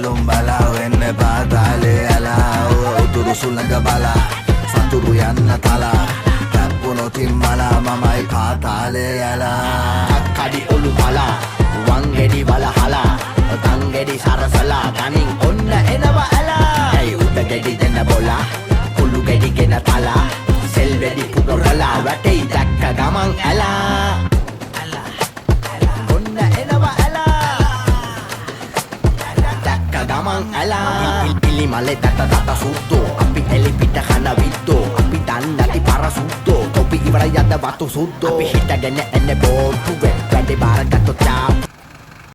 බැලුම් බලා වෙන්න පාතාලේ ඇලා උතුරු සුළඟ බලා සතුරු යන්න තලා තැප්පුනොතින් මලා මමයි පාතාලේ ඇලා කඩි ඔලු බලා වංගෙඩි බලහලා තංගෙඩි සරසලා තනින් ඔන්න එනවා ඇලා ඇයි උඩ ගෙඩි දෙන්න බොලා කුළු ගෙඩි ගෙන තලා සෙල් වෙඩි පුරවලා වැටෙයි දැක්ක ගමන් ඇලා ඔන්න එනවා ඇලා දැක්ක ගමන් ඇලා ඉලි මලේ දත සුද්දෝ අපි එලි පිට කන විද්දෝ අපි දන්නති පර සුද්දෝ තොපි ඉවර යද්ද වතු සුද්දෝ අපි හිටගෙන එන්නේ බෝට්ටුවේ වැඩේ බාරගත්තොත් යා